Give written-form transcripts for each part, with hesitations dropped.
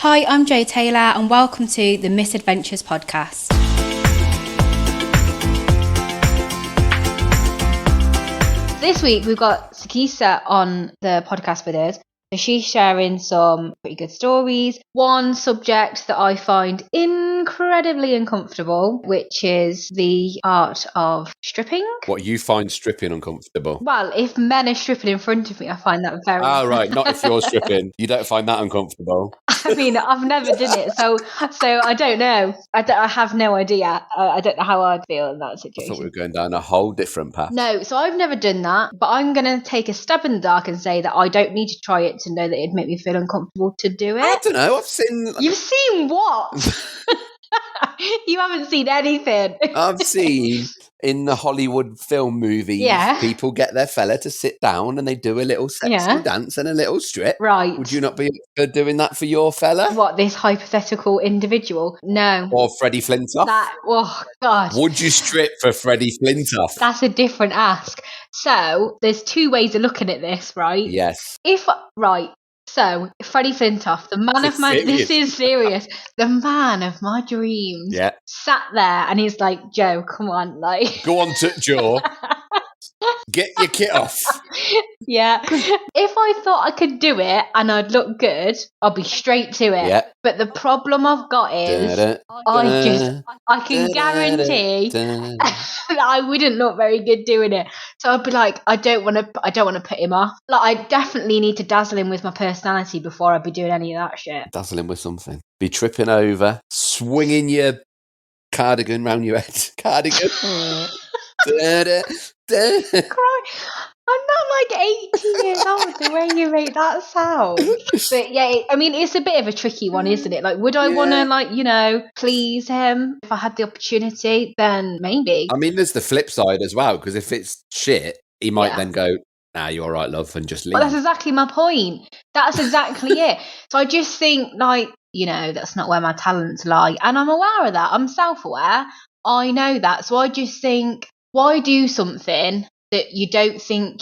Hi, I'm Jo Taylor and welcome to the Misadventures podcast. This week we've got Sikisa on the podcast with us. So she's sharing some pretty good stories. One subject that I find incredibly uncomfortable, which is the art of stripping. What, you find stripping uncomfortable? Well, if men are stripping in front of me, I find that very... Oh, right. Not if you're stripping. You don't find that uncomfortable? I mean, I've never done it, so I don't know. I have no idea. I don't know how I'd feel in that I situation. thought we were going down a whole different path. No, so I've never done that, but I'm going to take a stab in the dark and say that I don't need to try it to know that it'd make me feel uncomfortable to do it. I don't know. I've seen... You've seen what? You haven't seen anything. I've seen in the Hollywood film movies, people get their fella to sit down and they do a little sexy dance and a little strip. Right. Would you not be doing that for your fella? What, this hypothetical individual? No. Or Freddie Flintoff? Oh, God. Would you strip for Freddie Flintoff? That's a different ask. So, there's two ways of looking at this, right? Yes. So, Freddie Flintoff, the man of my... This is serious. The man of my dreams. Yeah. Sat there and he's like, Joe, come on, like... Go on, Joe. Get your kit off. Yeah. If I thought I could do it and I'd look good, I'll be straight to it. Yeah. But the problem I've got is I can guarantee that I wouldn't look very good doing it. So I'd be like, I don't want to put him off. Like, I definitely need to dazzle him with my personality before I'd be doing any of that shit. Dazzle him with something. Be tripping over, swinging your cardigan round your head. Cardigan. I'm not like 18 years old the way you make that sound. But yeah, I mean, it's a bit of a tricky one, isn't it? Like, would I want to, please him? If I had the opportunity, then maybe. I mean, there's the flip side as well, because if it's shit, he might then go, nah, you're all right, love, and just leave. Well, that's exactly my point. That's exactly it. So I just think, that's not where my talents lie. And I'm aware of that. I'm self-aware. I know that. So I just think, why do something that you don't think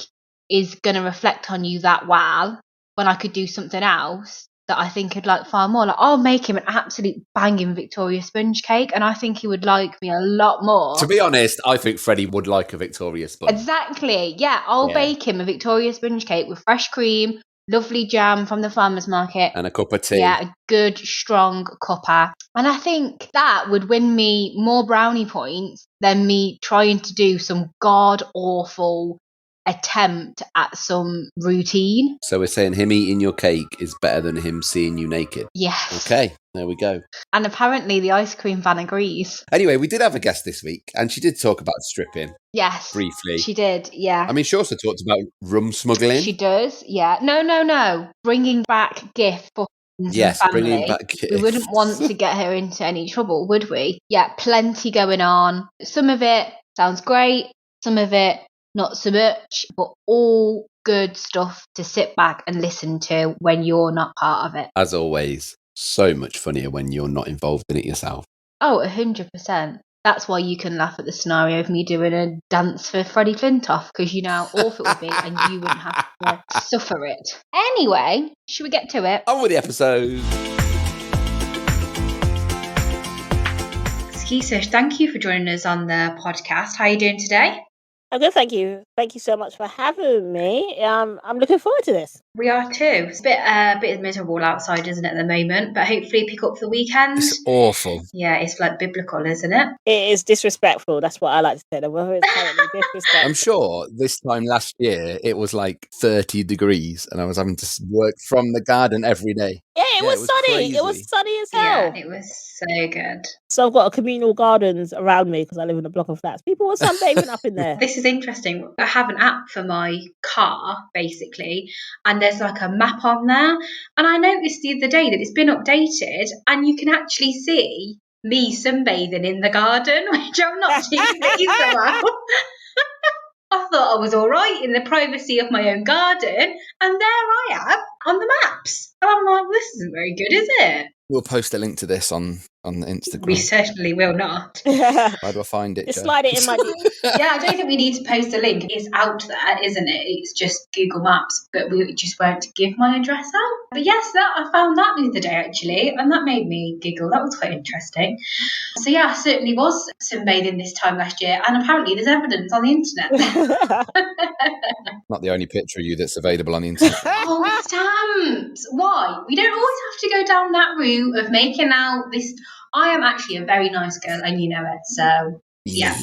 is going to reflect on you that well when I could do something else that I think he'd like far more? Like, I'll make him an absolute banging Victoria sponge cake and I think he would like me a lot more. To be honest, I think Freddie would like a Victoria sponge. Exactly. Yeah, I'll bake him a Victoria sponge cake with fresh cream, lovely jam from the farmer's market. And a cup of tea. Yeah, a good, strong cuppa. And I think that would win me more brownie points than me trying to do some god-awful attempt at some routine. So we're saying him eating your cake is better than him seeing you naked? Yes. Okay, there we go. And apparently the ice cream van agrees. Anyway, we did have a guest this week, and she did talk about stripping. Yes. Briefly. She did, yeah. I mean, she also talked about rum smuggling. She does, yeah. No. Bringing back gifts for yes, family. Bringing back gifts. We wouldn't want to get her into any trouble, would we? Yeah, plenty going on. Some of it sounds great. Some of it not so much, but all good stuff to sit back and listen to when you're not part of it. As always, so much funnier when you're not involved in it yourself. Oh, 100%. That's why you can laugh at the scenario of me doing a dance for Freddie Flintoff, because you know how awful it would be and you wouldn't have to suffer it. Anyway, should we get to it? On with the episode. Sikisa, thank you for joining us on the podcast. How are you doing today? I'm good, thank you. Thank you so much for having me. I'm looking forward to this. We are too. It's a bit miserable outside, isn't it, at the moment? But hopefully pick up for the weekend. It's awful. Yeah, it's like biblical, isn't it? It is disrespectful. That's what I like to say. The weather is currently disrespectful. I'm sure this time last year it was like 30 degrees and I was having to work from the garden every day. Yeah, it was sunny. Crazy. It was sunny as hell. Yeah, it was so good. So I've got a communal gardens around me because I live in a block of flats. People were sunbathing up in there. This is interesting. I have an app for my car, basically, and there's like a map on there. And I noticed the other day that it's been updated and you can actually see me sunbathing in the garden, which I'm not too pleased about. I thought I was all right in the privacy of my own garden, and there I am on the maps. And I'm like, well, this isn't very good, is it? We'll post a link to this on Instagram. We certainly will not. How do I find it, Just Jo? slide it in my Yeah, I don't think we need to post a link. It's out there, isn't it? It's just Google Maps, but we just won't give my address out. But yes, I found that the other day, actually, and that made me giggle. That was quite interesting. So yeah, I certainly was sunbathing this time last year, and apparently there's evidence on the internet. Not the only picture of you that's available on the internet. Oh, stamps! Why? We don't always have to go down that route of making out this. I am actually a very nice girl, and you know it, so yeah.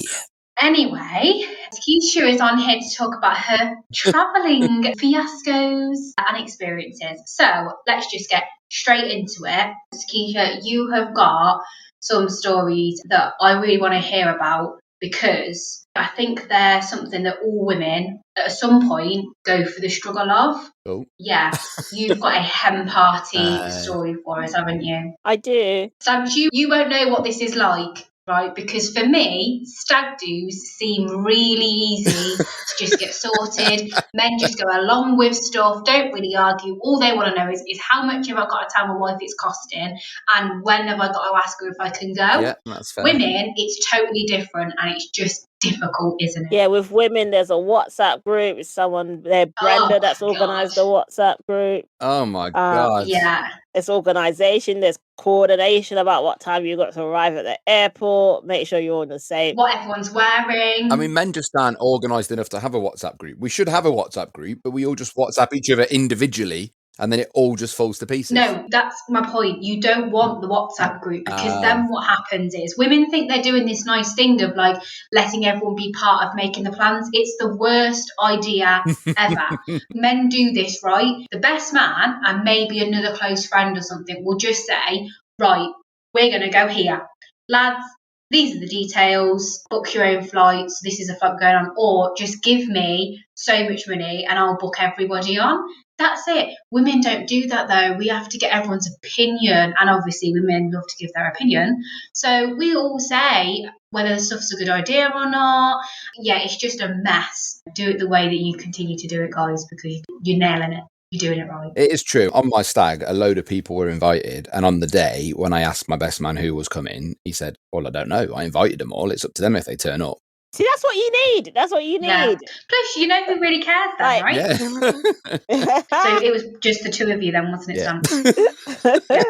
Anyway, Sikisa is on here to talk about her travelling fiascos and experiences. So let's just get straight into it. Sikisa, you have got some stories that I really want to hear about, because I think they're something that all women at some point go for the struggle of. Oh. Yeah, you've got a hen party story for us, haven't you? I do. Sam, you won't know what this is like, right? Because for me, stag do's seem really easy to just get sorted. Men just go along with stuff, don't really argue. All they want to know is how much have I got to tell my wife it's costing, and when have I got to ask her if I can go? Yeah, that's fair. Women, it's totally different, and it's just difficult, isn't it? Yeah, with women, there's a WhatsApp group. It's someone, Brenda, that's organised the WhatsApp group. Oh my God. Yeah. There's organisation, there's coordination about what time you got to arrive at the airport, make sure you're on the same. What everyone's wearing. I mean, men just aren't organised enough to have a WhatsApp group. We should have a WhatsApp group, but we all just WhatsApp each other individually, and then it all just falls to pieces. No, that's my point. You don't want the WhatsApp group, because then what happens is women think they're doing this nice thing of like letting everyone be part of making the plans. It's the worst idea ever. Men do this, right? The best man and maybe another close friend or something will just say, right, we're going to go here. Lads, these are the details, book your own flights, this is a flight going on, or just give me so much money and I'll book everybody on. That's it. Women don't do that though. We have to get everyone's opinion, and obviously women love to give their opinion. So we all say whether the stuff's a good idea or not. Yeah, it's just a mess. Do it the way that you continue to do it, guys, because you're nailing it. You're doing it right. It is true. On my stag, a load of people were invited, and on the day when I asked my best man who was coming, he said, well, I don't know. I invited them all. It's up to them if they turn up. See, that's what you need. That's what you need. Yeah. Plus, you know who really cares then, right? Yeah. So it was just the two of you then, wasn't it, Yeah. Sam? Yeah,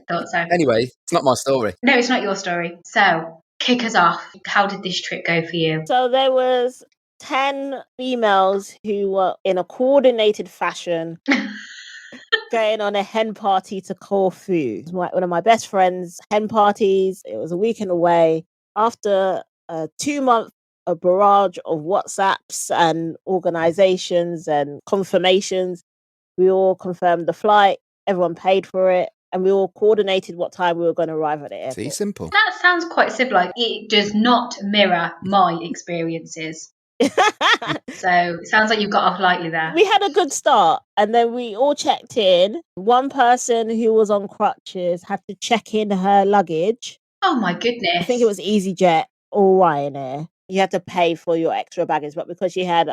thought so. Anyway, it's not my story. No, it's not your story. So, kick us off. How did this trip go for you? So there was 10 females who were in a coordinated fashion going on a hen party to Corfu. One of my best friends' hen parties. It was a weekend away. After a 2-month barrage of WhatsApps and organizations and confirmations, we all confirmed the flight. Everyone paid for it. And we all coordinated what time we were going to arrive at the airport. See, simple. That sounds quite civilized. It does not mirror my experiences. So it sounds like you've got off lightly there. We had a good start, and then we all checked in. One person who was on crutches had to check in her luggage. Oh my goodness. I think it was EasyJet or Ryanair. You had to pay for your extra baggage, but because she had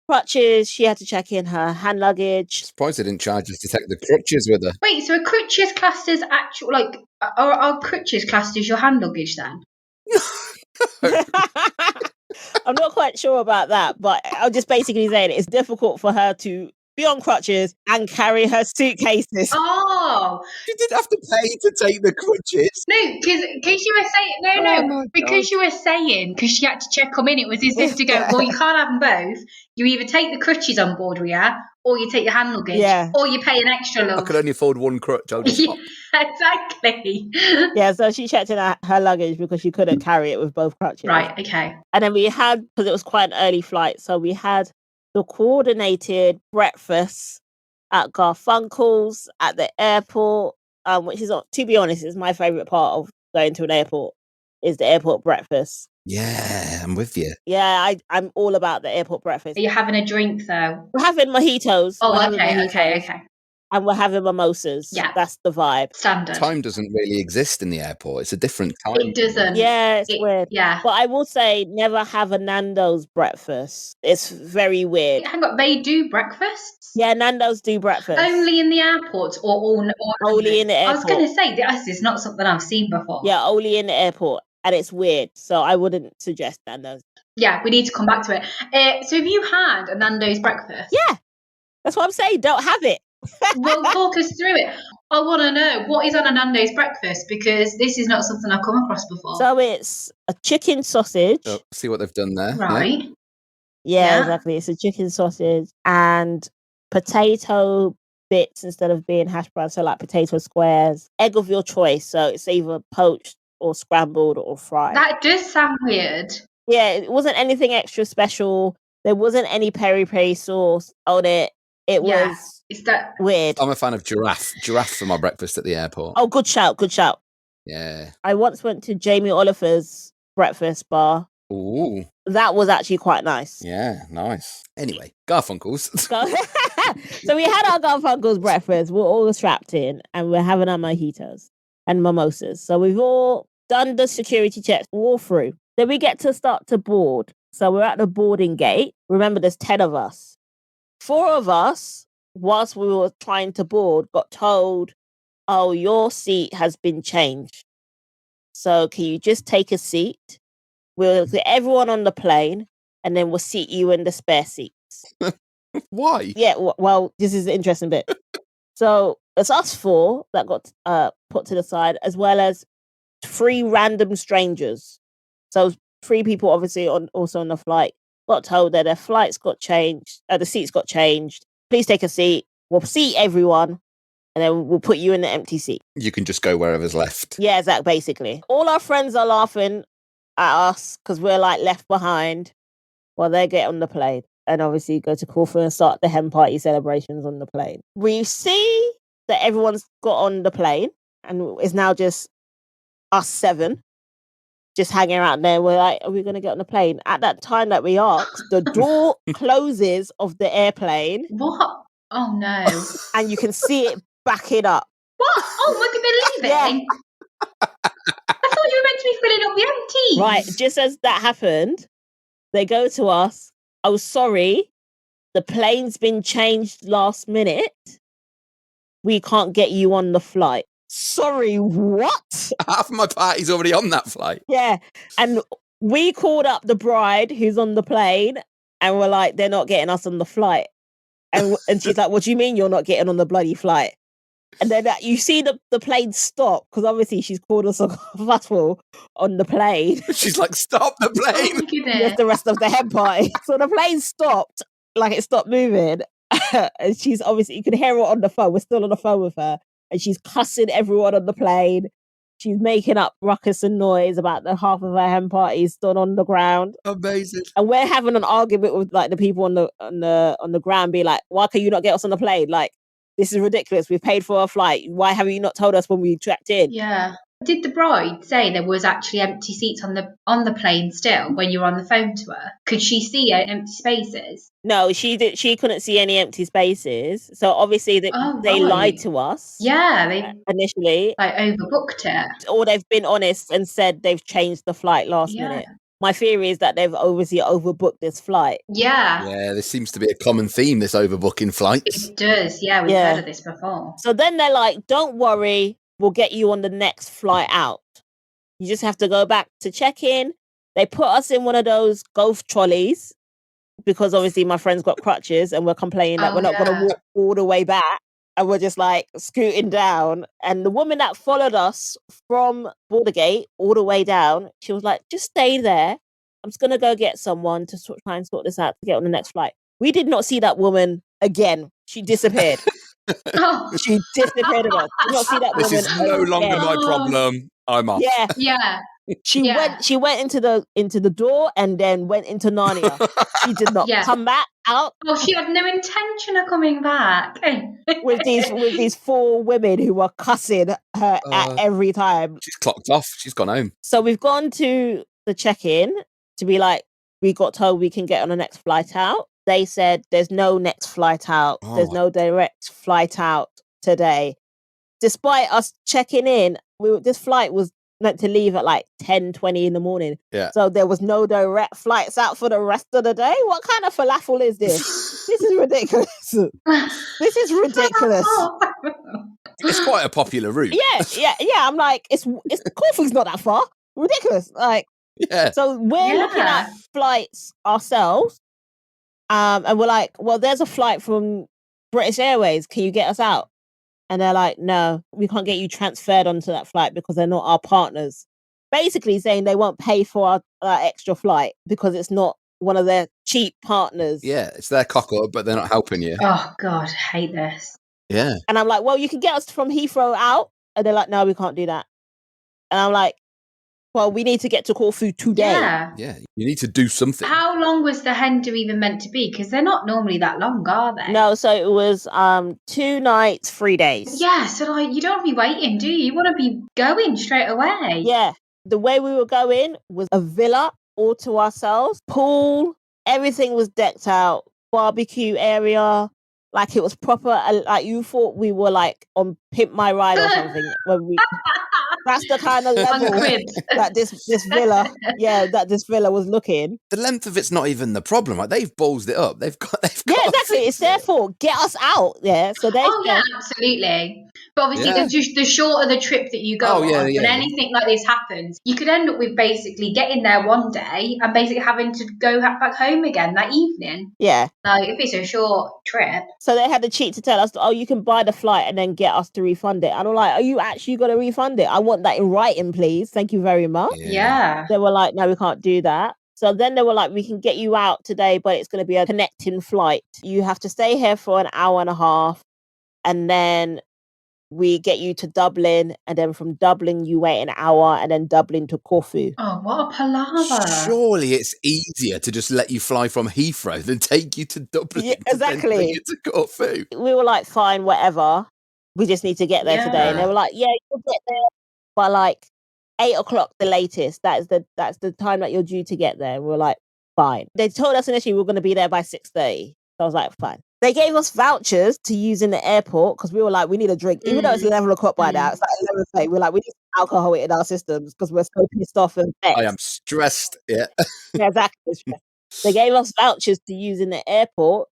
crutches, she had to check in her hand luggage. Surprised they didn't charge us to take the crutches with her. Wait, so are crutches classed as actual, like, are crutches classed as your hand luggage then? I'm not quite sure about that, but I'm just basically saying it's difficult for her to be on crutches and carry her suitcases. Oh, you didn't have to pay to take the crutches. No, because you were saying because you were saying because she had to check them in. It was as if to go, well, you can't have them both. You either take the crutches on board with you, or you take your hand luggage, or you pay an extra love. I could only afford one crutch. I'll just exactly. Yeah, so she checked in her luggage because she couldn't carry it with both crutches. Right. Okay. And then we had, because it was quite an early flight, so we had the coordinated breakfast at Garfunkel's at the airport, which is, to be honest, is my favourite part of going to an airport, is the airport breakfast. Yeah, I'm with you. Yeah, I'm all about the airport breakfast. Are you having a drink though? We're having mojitos. Oh, okay. and we're having mimosas. Yeah. That's the vibe. Standard. Time doesn't really exist in the airport. It's a different time. It doesn't. Yeah, it's weird. Yeah. But I will say, never have a Nando's breakfast. It's very weird. Hang on, they do breakfasts? Yeah, Nando's do breakfast. Only in the airport or Only in the I was airport. going to say, this is not something I've seen before. Yeah, only in the airport. And it's weird. So I wouldn't suggest Nando's. Yeah, we need to come back to it. So have you had a Nando's breakfast? Yeah, that's what I'm saying. Don't have it. Well, talk us through it. I want to know what is on a Nando's breakfast, because this is not something I've come across before. So it's a chicken sausage. Oh, see what they've done there. Right. Yeah, exactly. It's a chicken sausage and potato bits instead of being hash browns. So like potato squares, egg of your choice. So it's either poached or scrambled or fried. That does sound weird. Yeah, it wasn't anything extra special. There wasn't any peri-peri sauce on it. It was weird. I'm a fan of giraffe for my breakfast at the airport. Oh, good shout. Yeah. I once went to Jamie Oliver's breakfast bar. Ooh. That was actually quite nice. Yeah, nice. Anyway, Garfunkel's. So we had our Garfunkel's breakfast. We're all strapped in and we're having our mojitos and mimosas. So we've all done the security checks all through. Then we get to start to board. So we're at the boarding gate. Remember, there's 10 of us. 4 of us, whilst we were trying to board, got told, oh, your seat has been changed. So can you just take a seat? We'll get everyone on the plane and then we'll seat you in the spare seats. Why? Yeah, well, this is the interesting bit. So it's us 4 that got put to the side, as well as 3 random strangers. So 3 people obviously also on the flight got told that their flights got changed, the seats got changed. Please take a seat. We'll seat everyone and then we'll put you in the empty seat. You can just go wherever's left. Yeah, exactly, basically. All our friends are laughing at us because we're like left behind while they get on the plane and obviously go to Corfu and start the hen party celebrations on the plane. We see that everyone's got on the plane and it's now just us 7 just hanging around there. We're like, are we going to get on the plane? At that time that we asked, the door closes of the airplane. What? Oh no. And you can see it backing up. What? Oh, we're leaving? Yeah. I thought you were meant to be filling up the empties. Right, just as that happened, they go to us, oh, sorry, the plane's been changed last minute. We can't get you on the flight. Sorry, what? Half of my party's already on that flight. Yeah, and we called up the bride who's on the plane and we're like, they're not getting us on the flight. And she's like, what do you mean you're not getting on the bloody flight? And then you see the plane stop, because obviously she's called us a fussful on the plane. She's like, stop the plane. Just the rest of the hen party. So the plane stopped, like it stopped moving. And she's obviously, you can hear her on the phone. We're still on the phone with her. And she's cussing everyone on the plane. She's making up ruckus and noise about the half of her hen party stood on the ground. Amazing. And we're having an argument with like the people on the ground, be like, why can you not get us on the plane? Like, this is ridiculous. We've paid for a flight. Why haven't you not told us when we checked in? Yeah. Did the bride say there was actually empty seats on the plane still when you were on the phone to her? Could she see empty spaces? No, she couldn't see any empty spaces. So obviously they lied to us. Yeah, they initially overbooked it. Or they've been honest and said they've changed the flight last minute. My theory is that they've obviously overbooked this flight. Yeah. Yeah, this seems to be a common theme, this overbooking flights. It does, yeah, we've heard of this before. So then they're like, don't worry, we'll get you on the next flight out. You just have to go back to check in. They put us in one of those golf trolleys because obviously my friend's got crutches and we're complaining that we're not going to walk all the way back. And we're just like scooting down. And the woman that followed us from border gate all the way down, she was like, just stay there. I'm just going to go get someone to try and sort this out to get on the next flight. We did not see that woman again. She disappeared. She disappeared on us. Did not see that woman. This is no longer my problem. I'm off. Yeah. Yeah. She went into the door and then went into Narnia. She did not come back out. Oh, she had no intention of coming back. with these 4 women who were cussing her at every time. She's clocked off. She's gone home. So we've gone to the check-in to be like, we got told we can get on the next flight out. They said there's no next flight out. There's no direct flight out today. Despite us checking in, this flight was meant to leave at like 10:20 in the morning. Yeah. So there was no direct flights out for the rest of the day. What kind of falafel is this? This is ridiculous. This is ridiculous. It's quite a popular route. Yeah. I'm like, it's Corfu's not that far. Ridiculous. Like, Yeah. so we're looking at flights ourselves. And we're like, well, there's a flight from British Airways. Can you get us out? And they're like, no, we can't get you transferred onto that flight because they're not our partners. Basically saying they won't pay for our extra flight because it's not one of their cheap partners. Yeah, it's their cock up, but they're not helping you. Oh, God, I hate this. Yeah. And I'm like, well, you can get us from Heathrow out. And they're like, no, we can't do that. And I'm like, well, we need to get to Corfu today. Yeah, you need to do something. How long was the Hen Do even meant to be? Because they're not normally that long, are they? No, so it was 2 nights, 3 days. Yeah, so like you don't want to be waiting, do you? You want to be going straight away. Yeah. The way we were going was a villa all to ourselves, pool, everything was decked out, barbecue area, like it was proper. Like you thought we were like on Pimp My Ride or something. That's the kind of level that this villa, that this villa was looking. The length of it's not even the problem. Like they've ballsed it up. They've got. Yeah, exactly. It's their fault. Get us out. Yeah. So they. Oh yeah, absolutely. But obviously, the shorter the trip that you go on, when anything like this happens, you could end up with basically getting there one day and basically having to go back home again that evening. Yeah. Like if it's a short trip. So they had the cheat to tell us, oh, you can buy the flight and then get us to refund it. And I'm like, are you actually going to refund it? I want that in writing, please. Thank you very much. Yeah. They were like, no, we can't do that. So then they were like, we can get you out today, but it's going to be a connecting flight. You have to stay here for an hour and a half. And then we get you to Dublin. And then from Dublin, you wait an hour and then Dublin to Corfu. Oh, what a palaver. Surely it's easier to just let you fly from Heathrow than take you to Dublin. Yeah, exactly. To bring you to Corfu. We were like, fine, whatever. We just need to get there today. And they were like, yeah, you'll get there by like 8 o'clock the latest. That's the time that you're due to get there. And we were like, fine. They told us initially we were going to be there by 6:30. So I was like, fine. They gave us vouchers to use in the airport because we were like, we need a drink. Even though it's 11 o'clock by now, it's like 11:30. We're like, we need some alcohol in our systems because we're so pissed off and vexed. I am stressed. Yeah. Yeah, exactly. They gave us vouchers to use in the airport.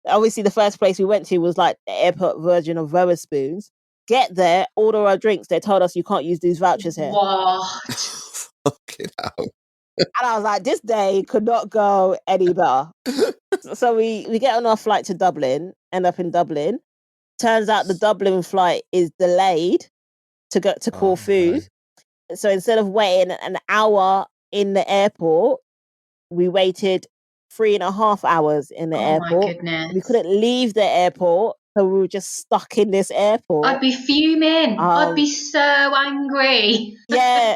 Obviously, the first place we went to was like the airport version of Wetherspoons. Get there, order our drinks. They told us you can't use these vouchers here. What? Fucking hell. And I was like, this day could not go any better. So we get on our flight to Dublin, end up in Dublin. Turns out the Dublin flight is delayed to go to Corfu. No. So instead of waiting an hour in the airport, we waited 3.5 hours in the airport. My goodness. We couldn't leave the airport, so we were just stuck in this airport. I'd be fuming. I'd be so angry. Yeah,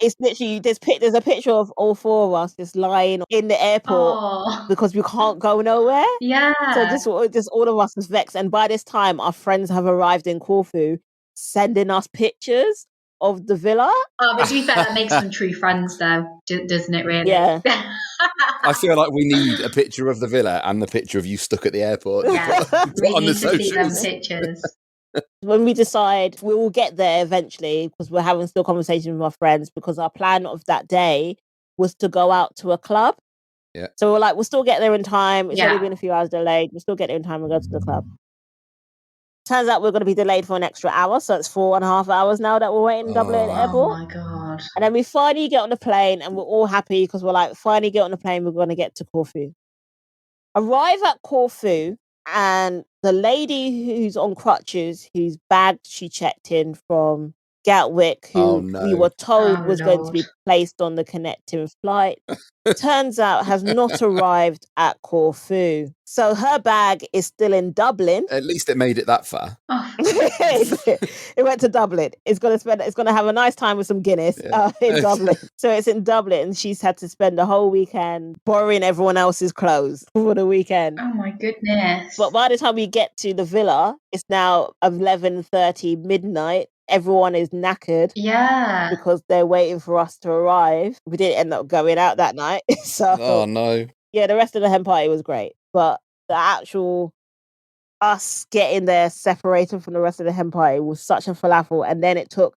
it's literally there's a picture of all 4 of us just lying in the airport because we can't go nowhere. Yeah. So just all of us was vexed, and by this time our friends have arrived in Corfu, sending us pictures of the villa. Oh, but to be fair, that makes them true friends, though, doesn't it? Really? Yeah. I feel like we need a picture of the villa and the picture of you stuck at the airport. Yeah, we on need the to see them socials. pictures. When we decide we will get there eventually, because we're having still conversations with our friends, because our plan of that day was to go out to a club. Yeah. So we're like, we'll still get there in time. It's only been a few hours delayed. We'll still get there in time and go to the club. Turns out we're going to be delayed for an extra hour, so it's 4.5 hours now that we're waiting in Dublin Airport. Oh my God. And then we finally get on the plane and we're all happy because we're like, finally get on the plane, we're going to get to Corfu. Arrive at Corfu, and the lady who's on crutches, whose bag she checked in from Gatwick, who we were told was going to be placed on the connecting flight, turns out has not arrived at Corfu. So her bag is still in Dublin. At least it made it that far. Oh. It went to Dublin. It's going to have a nice time with some Guinness in Dublin. So it's in Dublin, and she's had to spend the whole weekend borrowing everyone else's clothes for the weekend. Oh my goodness. But by the time we get to the villa, it's now 11:30 midnight. Everyone is knackered. Yeah. Because they're waiting for us to arrive. We didn't end up going out that night. So oh no. Yeah, the rest of the hen party was great. But the actual us getting there separated from the rest of the hen party was such a falafel, and then it took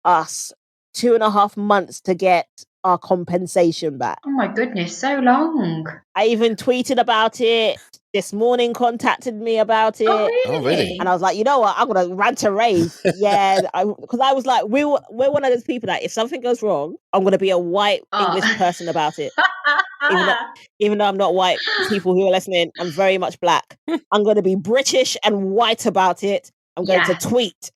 us 2.5 months to get our compensation back. Oh my goodness, so long. I even tweeted about it. This morning contacted me about it. Oh really? Oh, really? And I was like, you know what? I'm gonna rant and rave. Yeah, because I was like, we're one of those people that if something goes wrong, I'm gonna be a white English person about it. Even though I'm not white, people who are listening, I'm very much black. I'm gonna be British and white about it. I'm going to tweet.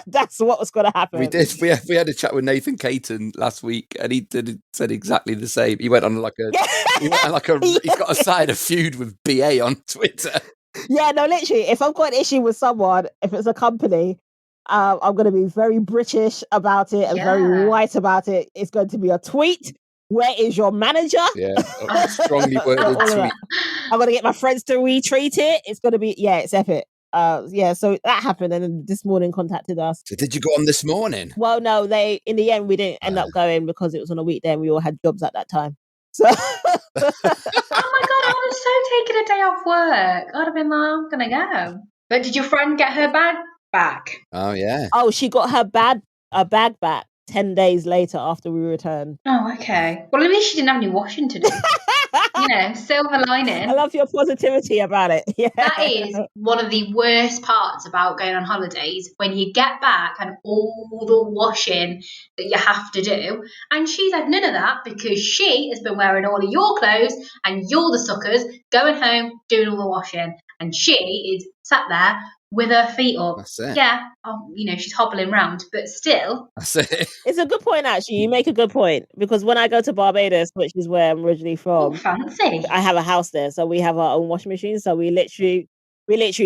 That's what was going to happen. We did. We had a chat with Nathan Caton last week, and he said exactly the same. He went on he's got a side of feud with BA on Twitter. Yeah, no, literally. If I've got an issue with someone, if it's a company, I'm going to be very British about it and very white about it. It's going to be a tweet. Where is your manager? Yeah, a strongly worded tweet. I'm going to get my friends to retweet it. It's going to be, it's epic. So that happened, and then this morning contacted us. So did you go on this morning? Well, no, in the end we didn't end up going because it was on a weekday and we all had jobs at that time. So oh my god, I was so taking a day off work. I'd have been like, I'm gonna go. But did your friend get her bag back? Oh yeah. Oh, she got her bag back 10 days later after we returned. Oh, okay. Well, at least she didn't have any washing to do. Silver lining. I love your positivity about it. Yeah. That is one of the worst parts about going on holidays, when you get back and all the washing that you have to do. And she's had none of that because she has been wearing all of your clothes and you're the suckers going home doing all the washing. And she is sat there with her feet up. That's it. Yeah, she's hobbling round, but still. That's it. It's a good point, actually. You make a good point, because when I go to Barbados, which is where I'm originally from, fancy. I have a house there, so we have our own washing machine. So we literally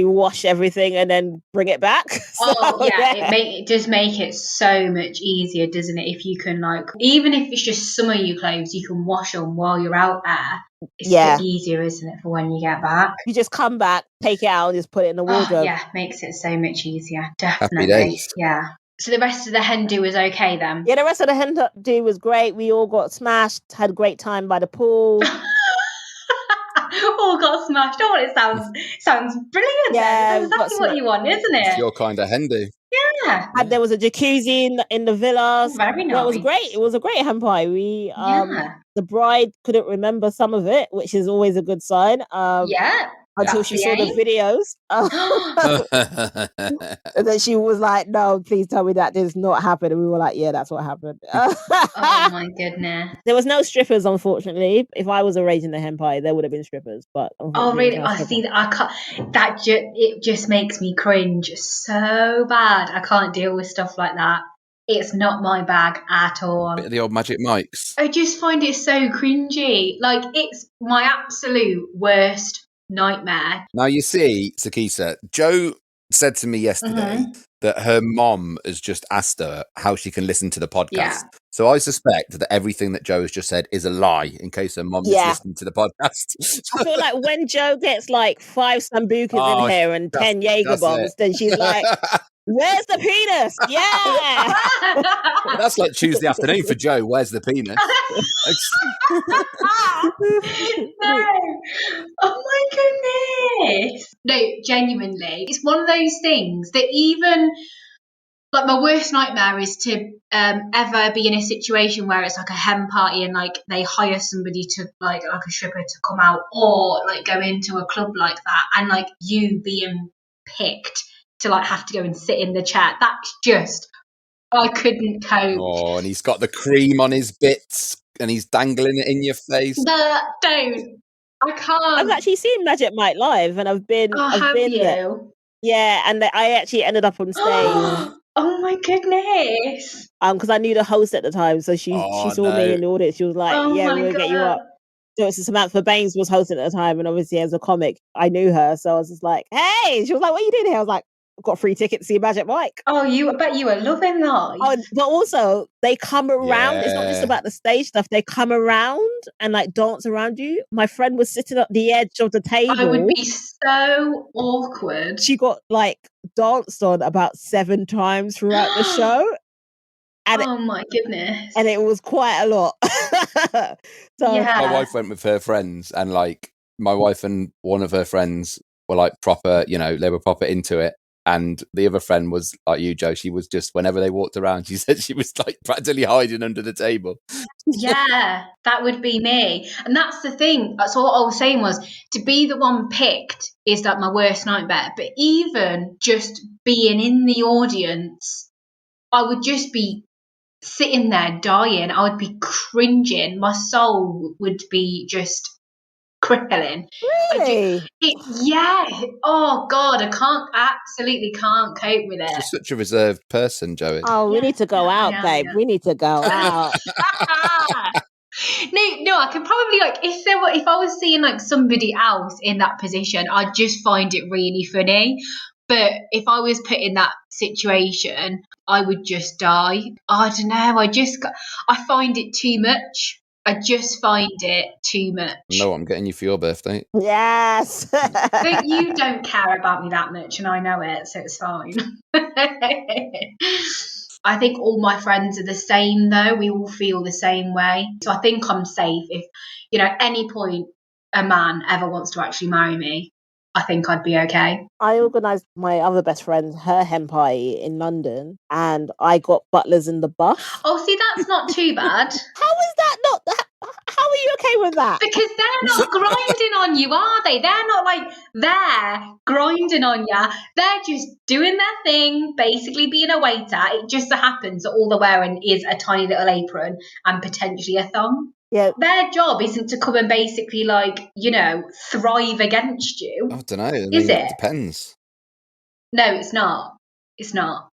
wash everything and then bring it back. It does make it so much easier, doesn't it? If you can, even if it's just some of your clothes, you can wash them while you're out there. It's a bit easier, isn't it, for when you get back? You just come back, take it out, and just put it in the wardrobe. Makes it so much easier. Definitely. Happy days. Yeah. So the rest of the Hen Do was okay then? Yeah, the rest of the Hen Do was great. We all got smashed, had a great time by the pool. All got smashed. Oh, it sounds brilliant. Yeah, that's exactly what you want, isn't it? It's your kind of Hen Do. Yeah. And there was a jacuzzi in the villas. Very nice. Yeah, it was great. It was a great hen party. We the bride couldn't remember some of it, which is always a good sign. Until she saw the videos. And then she was like, no, please tell me that did not happen. And we were like, yeah, that's what happened. Oh my goodness. There was no strippers, unfortunately. If I was arranging the hen party, there would have been strippers. But oh really? I see that. I can't. It just makes me cringe so bad. I can't deal with stuff like that. It's not my bag at all. Bit of the old Magic Mikes. I just find it so cringy. It's my absolute worst nightmare. Now you see, Sikisa, Jo said to me yesterday that her mom has just asked her how she can listen to the podcast. Yeah. So I suspect that everything that Jo has just said is a lie, in case her mom is listening to the podcast. I feel like when Jo gets 5 Sambucas in here and 10 Jaeger bombs, then she's like, where's the penis? Yeah. That's like Tuesday afternoon for Jo. Where's the penis? No. Oh my goodness. No, genuinely. It's one of those things that even my worst nightmare is to ever be in a situation where it's a hen party and they hire somebody to like a stripper to come out, or go into a club like that and you being picked to have to go and sit in the chair. That's just, I couldn't cope. Oh, and he's got the cream on his bits and he's dangling it in your face. Don't. I can't. I've actually seen Magic Mike live, and I've been there. Yeah, and I actually ended up on stage. Oh my goodness. Because I knew the host at the time, so she saw me in the audience. She was like, we're gonna get you up. So it's Samantha Baines was hosting at the time, and obviously as a comic, I knew her. So I was just like, hey, she was like, what are you doing here? I was like, I've got a free ticket to see Magic Mike. Oh, I bet you were loving that. Oh, but also they come around. It's not just about the stage stuff. They come around and dance around you. My friend was sitting at the edge of the table. I would be so awkward. She got danced on about 7 times throughout the show. And oh my goodness. And it was quite a lot. My wife went with her friends, and my wife and one of her friends were like proper, they were proper into it. And the other friend was like you, Joe. She was just, whenever they walked around, she said she was like practically hiding under the table. Yeah, that would be me. And that's the thing. So what I was saying was, to be the one picked is like my worst nightmare. But even just being in the audience, I would just be sitting there dying. I would be cringing. My soul would be just crippling. Really? Yeah. Oh God, absolutely can't cope with it. You're such a reserved person, Joey. Oh, we need to go out, babe. We need to go out. No, I could probably if I was seeing like somebody else in that position, I'd just find it really funny. But if I was put in that situation, I would just die. I don't know. I find it too much. I just find it too much. No, I'm getting you for your birthday. Yes. But you don't care about me that much, and I know it, so it's fine. I think all my friends are the same, though. We all feel the same way. So I think I'm safe. If, at any point a man ever wants to actually marry me, I think I'd be okay. I organised my other best friend, her hen party in London, and I got butlers in the bus. Oh, see, that's not too bad. How is that not? How are you okay with that? Because they're not grinding on you, are they? They're not like they're grinding on you. They're just doing their thing, basically being a waiter. It just so happens that all they're wearing is a tiny little apron and potentially a thong. Yeah. Their job isn't to come and basically thrive against you. I don't know. Is it? It depends. No, it's not. It's not.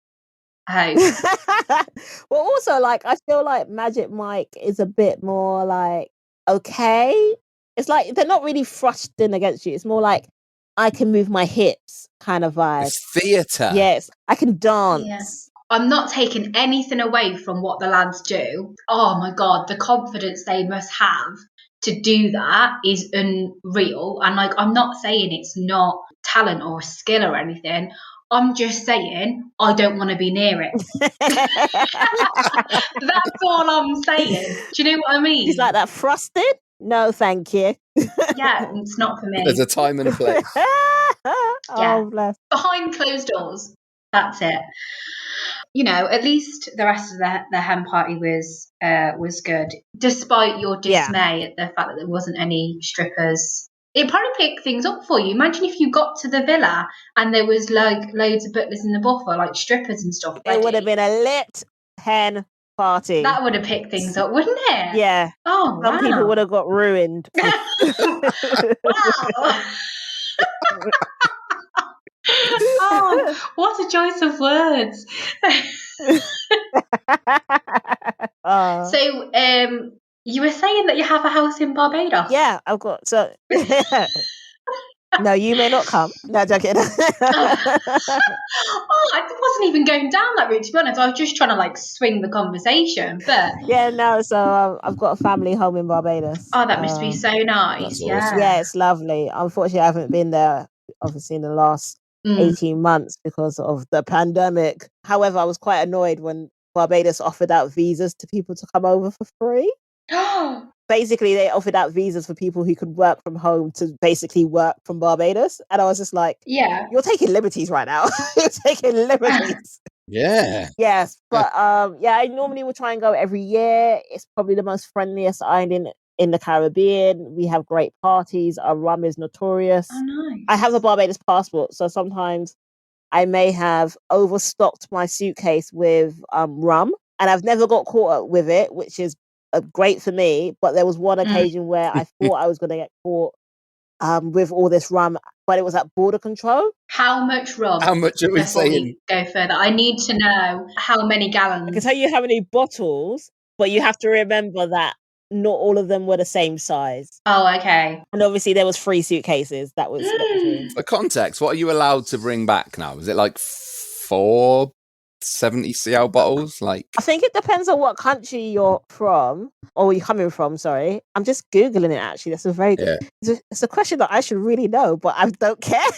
I hope. Well, also, I feel like Magic Mike is a bit more okay. It's like they're not really thrusting against you. It's more like I can move my hips kind of vibe. It's theatre. Yes, I can dance. Yeah. I'm not taking anything away from what the lads do. Oh my God, the confidence they must have to do that is unreal. And I'm not saying it's not talent or skill or anything. I'm just saying I don't want to be near it. That's all I'm saying. Do you know what I mean? She's like that thrusted? No, thank you. Yeah, it's not for me. There's a time and a place. Oh, bless. Behind closed doors. That's it. At least the rest of the hen party was good, despite your dismay at the fact that there wasn't any strippers. It probably picked things up for you. Imagine if you got to the villa and there was loads of butlers in the buffer, like strippers and stuff. It would have been a lit hen party. That would have picked things up, wouldn't it? Yeah. Oh, Some people would have got ruined. Wow. Oh, what a choice of words. So, you were saying that you have a house in Barbados? Yeah, I've got No, you may not come. No, joking. I wasn't even going down that route, to be honest. I was just trying to swing the conversation, but yeah, no. So I've got a family home in Barbados. Oh, that must be so nice. Yeah, awesome. Yeah, it's lovely. Unfortunately, I haven't been there, obviously, in the last 18 months because of the pandemic. However, I was quite annoyed when Barbados offered out visas to people to come over for free. Basically, they offered out visas for people who could work from home to basically work from Barbados. And I was just like, yeah, you're taking liberties right now. You're taking liberties. Yeah. Yes. But I normally will try and go every year. It's probably the most friendliest island in the Caribbean. We have great parties. Our rum is notorious. Oh, nice. I have a Barbados passport, so sometimes I may have overstocked my suitcase with rum, and I've never got caught up with it, which is great for me. But there was one occasion where I thought I was going to get caught with all this rum, but it was at border control. How much rum? How much are we saying? We go further, I need to know how many gallons. I can tell you how many bottles, but you have to remember that not all of them were the same size. Oh, okay. And obviously there was 3 suitcases. That was For context, what are you allowed to bring back now? Is it 4 70cl bottles? I think it depends on what country you're from, or you're coming from, sorry. I'm just Googling it, actually. That's a very good... It's a question that I should really know, but I don't care.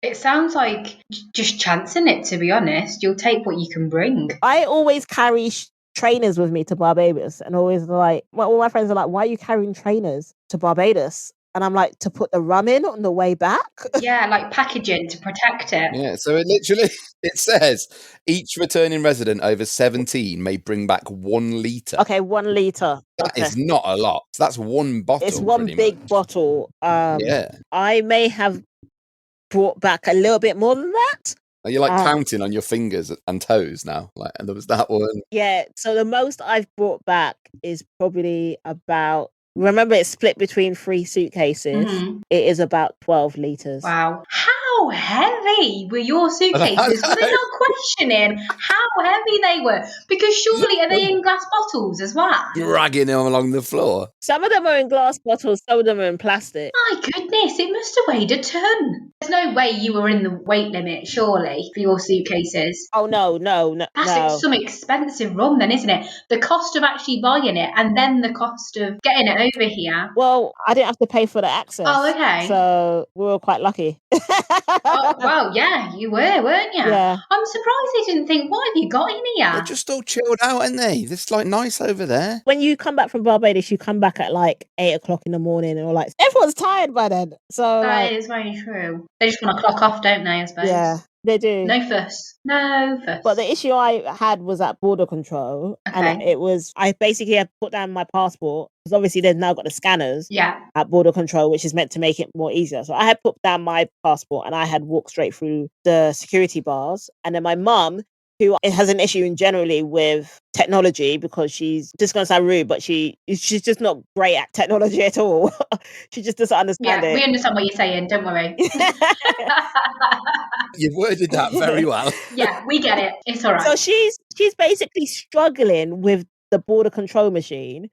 It sounds like just chancing it, to be honest. You'll take what you can bring. I always carry trainers with me to Barbados, and always all my friends are like, why are you carrying trainers to Barbados? And I'm like, to put the rum in on the way back? Yeah, like packaging to protect it. Yeah, so it says each returning resident over 17 may bring back 1 litre. Okay, 1 litre. That is not a lot. That's one bottle. It's one big bottle. Yeah. I may have brought back a little bit more than that. Are you like counting on your fingers and toes now? Like, and there was that one. Yeah, so the most I've brought back is probably about, remember it's split between 3 suitcases. It is about 12 litres. Wow. How heavy were your suitcases? Were they not questioning how heavy they were? Because surely, are they in glass bottles as well? Dragging them along the floor. Some of them are in glass bottles, some of them are in plastic. My goodness, it must have weighed a ton. There's no way you were in the weight limit, surely, for your suitcases. Oh, no. That's some expensive rum then, isn't it? The cost of actually buying it and then the cost of getting it over here. Well, I didn't have to pay for the access. Oh, okay. So we were quite lucky. Oh, well, yeah, you were, weren't you? Yeah. I'm surprised they didn't think, what have you got in here? They're just all chilled out, aren't they? It's like nice over there. When you come back from Barbados, you come back at like 8 o'clock in the morning and all like, everyone's tired by then. So that is very true. They just want to clock off, don't they, I suppose? Yeah, they do. No fuss. But the issue I had was at border control. Okay. And it was, I basically had put down my passport because obviously they've now got the scanners at border control, which is meant to make it more easier. So I had put down my passport and I had walked straight through the security bars. And then my mum, who has an issue in generally with technology because she's just going to sound rude, but she's just not great at technology at all. She just doesn't understand it. We understand what you're saying. Don't worry. You've worded that very well. Yeah, we get it. It's all right. So she's basically struggling with the border control machine,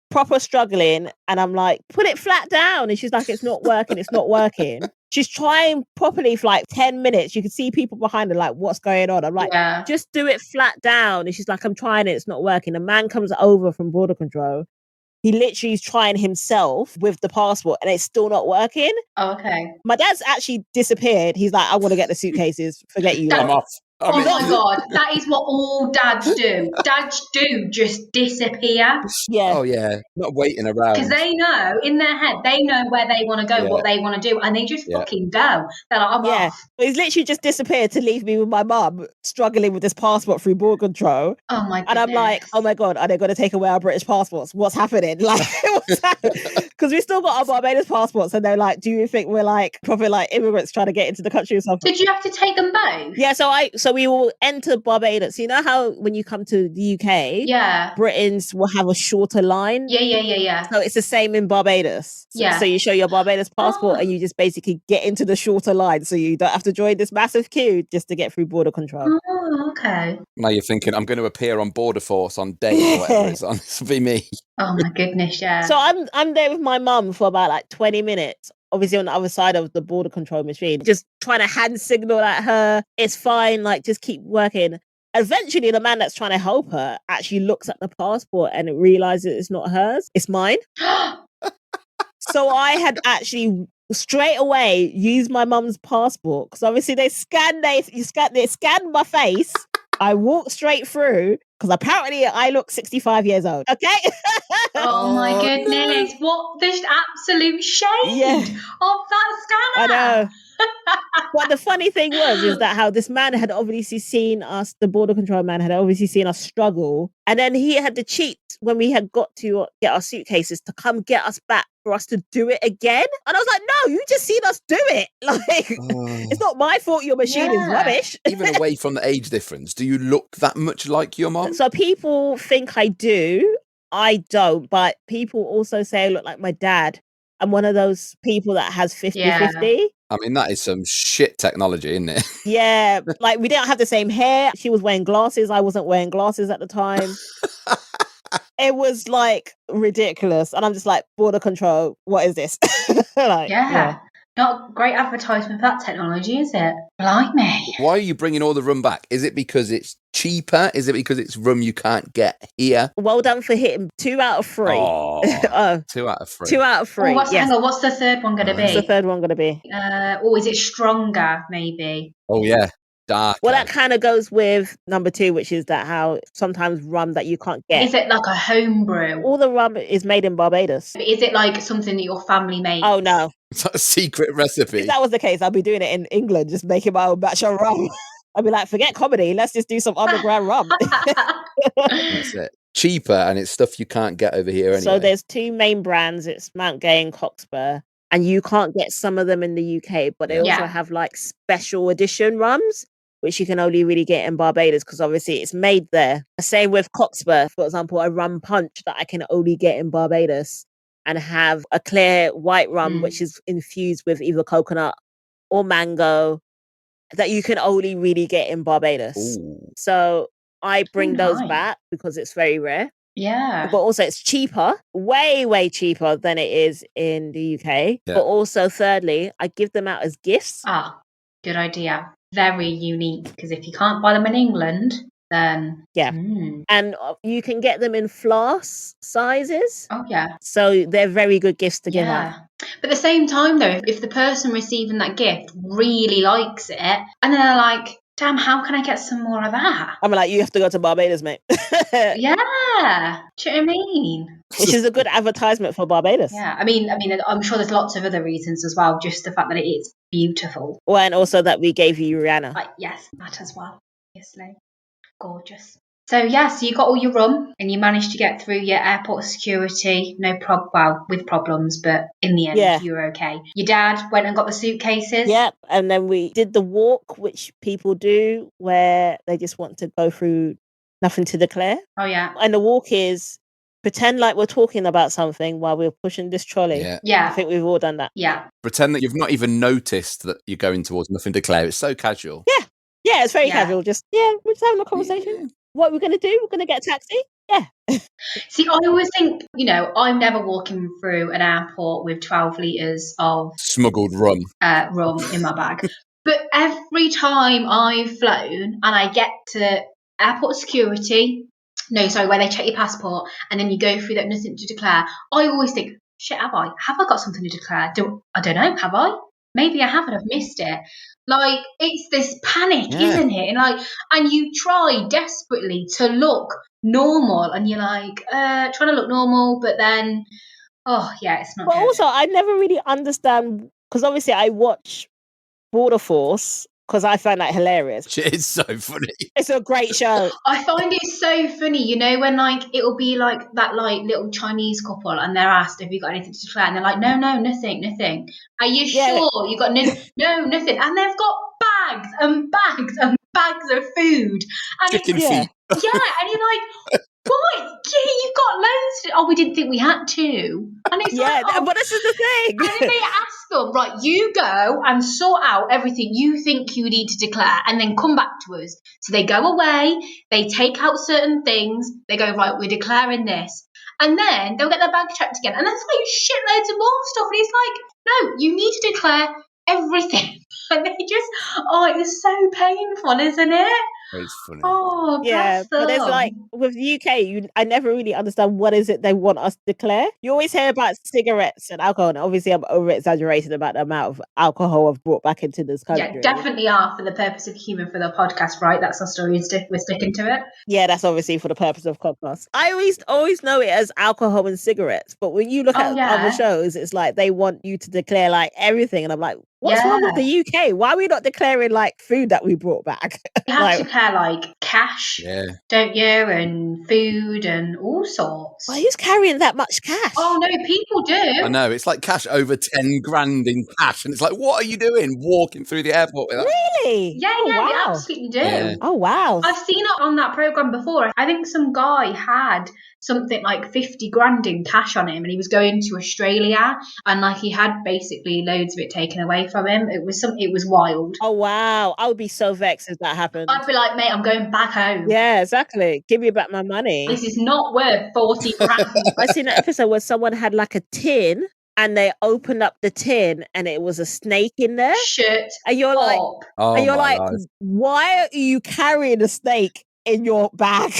proper struggling. And I'm like, put it flat down. And she's like, it's not working. It's not working. She's trying properly for like 10 minutes. You can see people behind her like, what's going on? I'm like, just do it flat down. And she's like, I'm trying it. It's not working. A man comes over from border control. He literally is trying himself with the passport and it's still not working. Oh, okay. My dad's actually disappeared. He's like, I want to get the suitcases. Forget you. I'm off. Oh my God, that is what all dads do. Dads do just disappear. Yeah. Oh yeah, not waiting around. Because they know, in their head, they know where they want to go, what they want to do, and they just fucking go. They're like, I'm off. He's literally just disappeared to leave me with my mum, struggling with this passport through border control. Oh my goodness. And I'm like, oh my God, are they going to take away our British passports? What's happening? Like, because we still got our Barbados passports, and they're like, do you think we're like proper like immigrants trying to get into the country or something? Did you have to take them both? Yeah, so we will enter Barbados. You know how when you come to the UK, Britons will have a shorter line? Yeah. So it's the same in Barbados. So you show your Barbados passport and you just basically get into the shorter line so you don't have to join this massive queue just to get through border control. Oh, okay. Now you're thinking, I'm going to appear on Border Force on day or whatever it's on. This will be me. Oh my goodness, yeah. So I'm there with my mum for about like 20 minutes. Obviously on the other side of the border control machine, just trying to hand signal at her. It's fine, like just keep working. Eventually the man that's trying to help her actually looks at the passport and realizes it's not hers, it's mine. So I had actually straight away used my mum's passport because obviously they scanned my face. I walked straight through because apparently I look 65 years old. Okay. Oh my goodness. What the absolute shade of that scanner. I know. But the funny thing is that how this man had obviously seen us, the border control man had obviously seen us struggle. And then he had to cheat when we had got to get our suitcases to come get us back for us to do it again. And I was like, no, you just seen us do it. Like, it's not my fault your machine is rubbish. Even away from the age difference, do you look that much like your mom? So people think I do. I don't. But people also say I look like my dad. I'm one of those people that has 50-50. I mean, that is some shit technology, isn't it? Yeah, like we didn't have the same hair. She was wearing glasses. I wasn't wearing glasses at the time. It was like ridiculous. And I'm just like, border control, what is this? Not a great advertisement for that technology, is it? Blimey. Why are you bringing all the rum back? Is it because it's cheaper? Is it because it's rum you can't get here? Well done for hitting 2 out of 3. Oh, 2 out of 3. 2 out of 3. Hang on, what's the third one going to be? What's the third one going to be? Is it stronger, maybe? Oh, yeah. darker. Well, that kind of goes with number 2, which is that how sometimes rum that you can't get. Is it like a home brew? All the rum is made in Barbados. Is it like something that your family makes? Oh, no. It's like a secret recipe. If that was the case, I'd be doing it in England, just making my own batch of rum. I'd be like, forget comedy, let's just do some underground rum. That's it. Cheaper, and it's stuff you can't get over here anyway. So there's 2 main brands. It's Mount Gay and Cockspur. And you can't get some of them in the UK, but they also have like special edition rums, which you can only really get in Barbados because obviously it's made there. Same with Cockspur, for example, a rum punch that I can only get in Barbados, and have a clear white rum, which is infused with either coconut or mango, that you can only really get in Barbados. Ooh. So I bring those back because it's very rare. Yeah. But also it's cheaper, way, way cheaper than it is in the UK. Yeah. But also, thirdly, I give them out as gifts. Ah, good idea. Very unique, because if you can't buy them in England, then... Yeah. And you can get them in flask sizes. Oh, yeah. So they're very good gifts to give out. But at the same time, though, if the person receiving that gift really likes it, and then they're like, damn, how can I get some more of that? I'm like, you have to go to Barbados, mate. Yeah. Do you know what I mean? Which is a good advertisement for Barbados. Yeah. I mean, I'm sure there's lots of other reasons as well. Just the fact that it is beautiful. Well, and also that we gave you Rihanna. Yes, that as well. Obviously. Gorgeous. So, so you got all your rum and you managed to get through your airport security, with problems, but in the end, you were okay. Your dad went and got the suitcases. Yep, and then we did the walk, which people do, where they just want to go through nothing to declare. Oh, yeah. And the walk is pretend like we're talking about something while we're pushing this trolley. Yeah. I think we've all done that. Yeah. Pretend that you've not even noticed that you're going towards nothing to declare. It's so casual. Yeah, it's very casual. Just, we're just having a conversation. Yeah. What are we going to do? We're going to get a taxi? Yeah. See, I always think, I'm never walking through an airport with 12 litres of smuggled rum in my bag. But every time I've flown and I get to airport security, where they check your passport and then you go through that nothing to declare, I always think, shit, have I got something to declare? I don't know, have I? Maybe I haven't, I've missed it. Like, it's this panic, isn't it? And you try desperately to look normal, and you're like, trying to look normal, but then, it's not. But good. Also, I never really understand, because obviously I watch Border Force, because I find that hilarious. It's so funny. It's a great show. I find it so funny, when it'll be like that little Chinese couple and they're asked, have you got anything to declare? And they're like, no, nothing. Are you sure you got no, nothing? And they've got bags and bags and bags of food. And chicken feet. And you're like, what? Yeah, you've got loads. Oh, we didn't think we had to. And it's but this is the thing. And then they ask them, right, you go and sort out everything you think you need to declare and then come back to us. So they go away, they take out certain things, they go, right, we're declaring this. And then they'll get their bag checked again. And that's like shitloads of more stuff. And it's like, no, you need to declare everything. And they just, it's so painful, isn't it? It's funny. Oh, yeah, but there's like with the UK, I never really understand what is it they want us to declare. You always hear about cigarettes and alcohol, and obviously I'm over exaggerating about the amount of alcohol I've brought back into this country. Yeah, definitely are for the purpose of humour for the podcast, right? That's our story. We're sticking to it. Yeah, that's obviously for the purpose of podcast. I always know it as alcohol and cigarettes, but when you look at other shows, it's like they want you to declare like everything, and I'm like, what's wrong with the UK? Why are we not declaring like food that we brought back? You have to declare like cash, don't you? And food and all sorts. Why are you carrying that much cash? Oh no, people do. I know, it's like cash over 10 grand in cash, and it's like, what are you doing walking through the airport with that? Really? Yeah, they absolutely do. Yeah. Oh wow. I've seen it on that programme before. I think some guy had something like 50 grand in cash on him, and he was going to Australia, and like he had basically loads of it taken away from him. It was wild. Oh wow, I would be so vexed if that happened. I'd be like, mate, I'm going back home. Yeah, exactly. Give me back my money. This is not worth 40 grand. I seen an episode where someone had like a tin, and they opened up the tin, and it was a snake in there. Shut and you're up. like, why are you carrying a snake in your bag?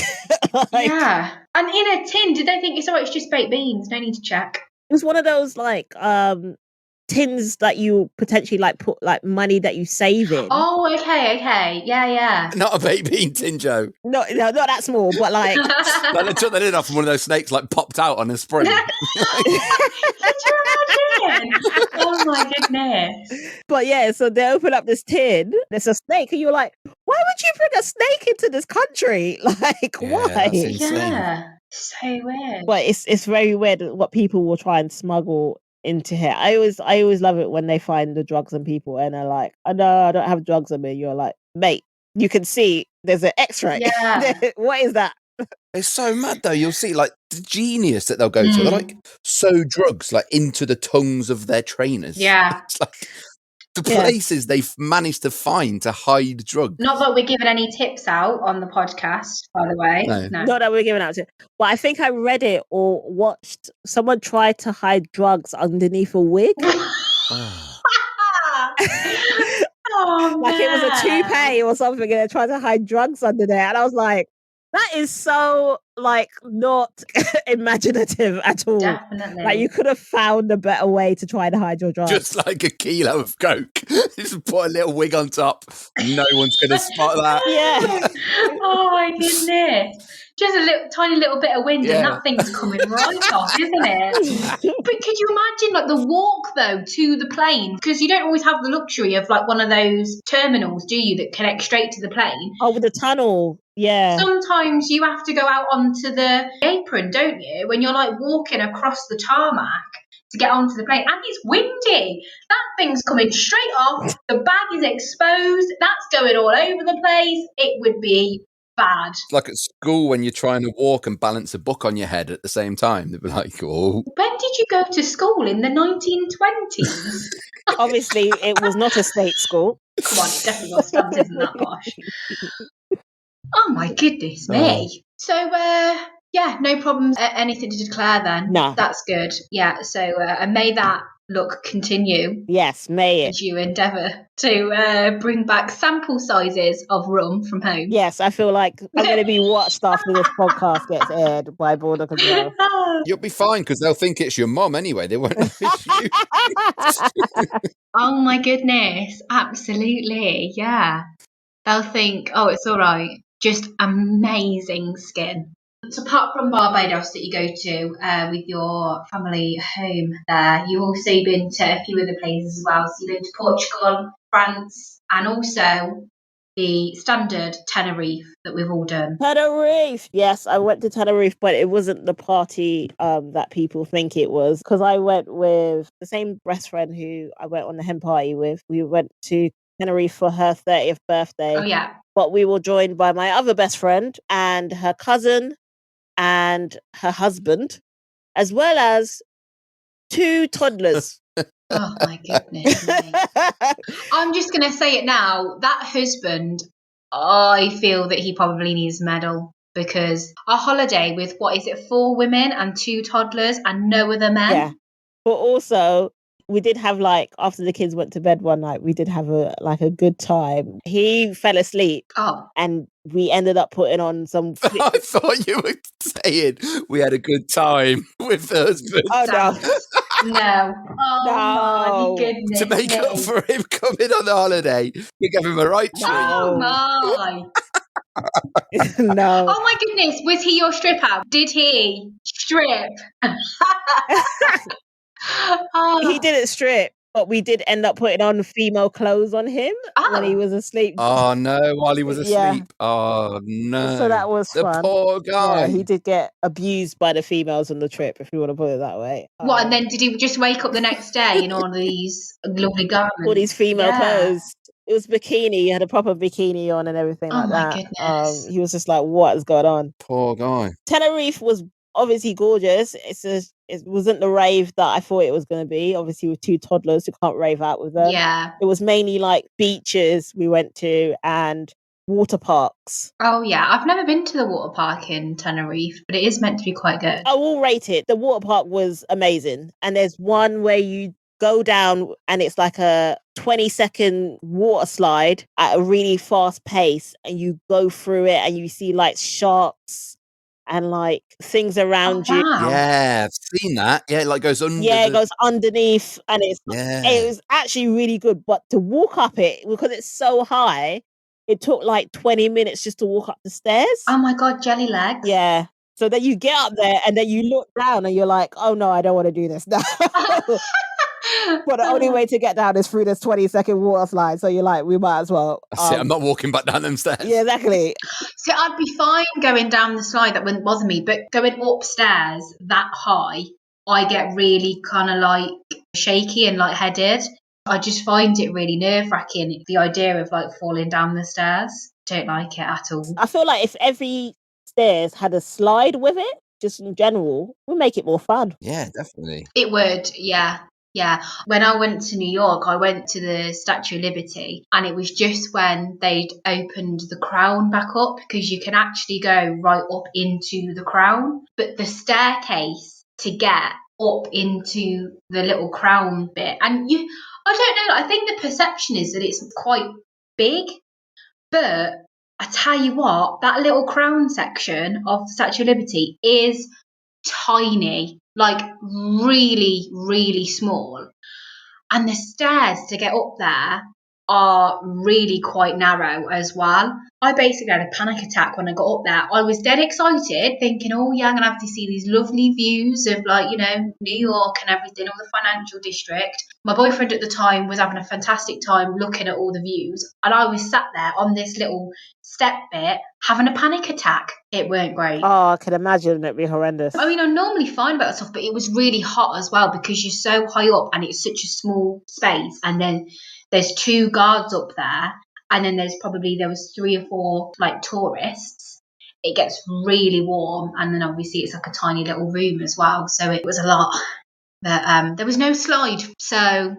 Yeah. And in a tin, did they think it's just baked beans? No need to check. It was one of those like tins that you potentially like put like money that you save in. Oh, okay. Yeah. Not a baked bean tin, Joe. No, not that small, but like... Like they took that in off and one of those snakes like popped out on a spring. Could you imagine? Oh my goodness. But yeah, so they open up this tin, there's a snake, and you're like, why would you bring a snake into this country? Like, Yeah, why? that's insane. Yeah. So weird. But it's very weird what people will try and smuggle into here. I always love it when they find the drugs on people and they're like, oh no, I don't have drugs on me. You're like, mate, you can see there's an X-ray. Yeah. What is that? It's so mad though. You'll see like the genius that they'll go to. They're like sew drugs like into the tongues of their trainers. Yeah. It's like the places they've managed to find to hide drugs. Not that we're giving any tips out on the podcast, by the way. No. Not that we're giving out to. But I think I read it or watched someone try to hide drugs underneath a wig. Oh, like it was a toupee or something, and they tried to hide drugs under there. And I was like, that is so like not imaginative at all. Definitely. Like you could have found a better way to try to hide your drugs. Just like a kilo of coke. Just put a little wig on top. No one's going to spot that. Yeah. Oh my goodness. Just a tiny little bit of wind and that thing's coming right off, isn't it? But could you imagine like the walk though to the plane? Because you don't always have the luxury of like one of those terminals, do you, that connect straight to the plane? Oh, with the tunnel. Yeah. Sometimes you have to go out onto the apron, don't you? When you're like walking across the tarmac to get onto the plane, and it's windy. That thing's coming straight off. The bag is exposed. That's going all over the place. It would be bad. It's like at school when you're trying to walk and balance a book on your head at the same time. They'd be like, oh. When did you go to school? In the 1920s? Obviously, it was not a state school. Come on, it definitely was. Stamps isn't that posh. Oh my goodness me. So, yeah, no problems. Anything to declare then? No. That's good. Yeah, so and may that look continue. Yes, may it. As you endeavour to bring back sample sizes of rum from home. Yes, I feel like I'm going to be watched after this podcast gets aired by Border Control. You'll be fine because they'll think it's your mum anyway. They won't know it's you. Oh my goodness. Absolutely. Yeah. They'll think, oh, it's all right. Just amazing skin. So apart from Barbados that you go to with your family home there, you've also been to a few other places as well. So you've been to Portugal, France, and also the standard Tenerife that we've all done. Tenerife! Yes, I went to Tenerife, but it wasn't the party that people think it was. Because I went with the same best friend who I went on the hen party with. We went to Tenerife for her 30th birthday. Oh, yeah. But we were joined by my other best friend and her cousin and her husband, as well as 2 toddlers. Oh my goodness me. I'm just going to say it now. That husband, I feel that he probably needs a medal, because a holiday with, 4 women and 2 toddlers and no other men? Yeah. But also, we did have after the kids went to bed one night, we did have a good time. He fell asleep. Oh. And we ended up putting on some... I thought you were saying we had a good time with the husband. Oh, no. No. Oh, no. My goodness. To make up for him coming on the holiday, we gave him a right treat. Oh, my. No. Oh, my goodness. Was he your stripper? Did he strip? He didn't strip, but we did end up putting on female clothes on him when he was asleep. Oh no, while he was asleep. Yeah. Oh no. So that was the fun. Poor guy. Yeah, he did get abused by the females on the trip, if you want to put it that way. What, and then did he just wake up the next day in all of these lovely garments? All these female clothes. It was bikini. He had a proper bikini on and everything like that. Goodness. He was just like, what is going on? Poor guy. Tenerife was obviously gorgeous. It wasn't the rave that I thought it was going to be. Obviously, with 2 toddlers, you can't rave out with them. Yeah. It was mainly like beaches we went to and water parks. Oh, yeah. I've never been to the water park in Tenerife, but it is meant to be quite good. I will rate it. The water park was amazing. And there's one where you go down and it's like a 20-second water slide at a really fast pace, and you go through it and you see like sharks and like things around you. Wow. Yeah, I've seen that. Yeah, it like goes under. Yeah, it goes underneath, and it Yeah. was actually really good. But to walk up it, because it's so high, it took like 20 minutes just to walk up the stairs. Oh my God, jelly legs. Yeah. So then you get up there and then you look down and you're like, oh no, I don't want to do this now. But the only way to get down is through this 20-second water slide. So you're like, we might as well. That's it. I'm not walking back down them stairs. Yeah, exactly. So I'd be fine going down the slide, that wouldn't bother me, but going upstairs that high, I get really kind of like shaky and lightheaded. I just find it really nerve-wracking, the idea of like falling down the stairs. Don't like it at all. I feel like if every stairs had a slide with it, just in general, would make it more fun. Yeah, definitely. It would, yeah. Yeah. When I went to New York, I went to the Statue of Liberty, and it was just when they'd opened the Crown back up, because you can actually go right up into the Crown. But the staircase to get up into the little Crown bit, and I don't know, I think the perception is that it's quite big, but I tell you what, that little Crown section of the Statue of Liberty is tiny, like really, really small. And the stairs to get up there are really quite narrow as well. I basically had a panic attack when I got up there. I was dead excited, thinking, oh yeah, I'm going to have to see these lovely views of like, you know, New York and everything, all the financial district. My boyfriend at the time was having a fantastic time looking at all the views. And I was sat there on this little step bit having a panic attack. It weren't great. Oh, I can imagine it'd be horrendous. I mean, I'm normally fine about that stuff, but it was really hot as well, because you're so high up and it's such a small space. And then there's 2 guards up there, and then there was 3 or 4 like tourists. It gets really warm, and then obviously it's like a tiny little room as well, so it was a lot. But there was no slide, so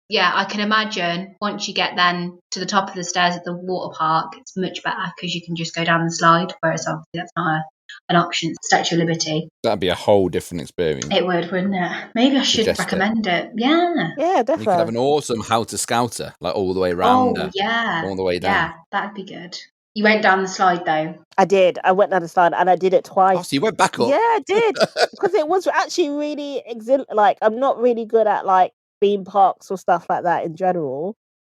yeah, I can imagine once you get then to the top of the stairs at the water park, it's much better because you can just go down the slide, whereas obviously that's not an option. Statue of Liberty. That'd be a whole different experience. It would, wouldn't it? Maybe I should recommend it. Yeah. Yeah, definitely. You could have an awesome how to scouter, like all the way around. Oh, yeah. All the way down. Yeah, that'd be good. You went down the slide though. I did. I went down the slide and I did it twice. Oh, so you went back up? Yeah, I did. Because it was actually really like, I'm not really good at like theme parks or stuff like that in general.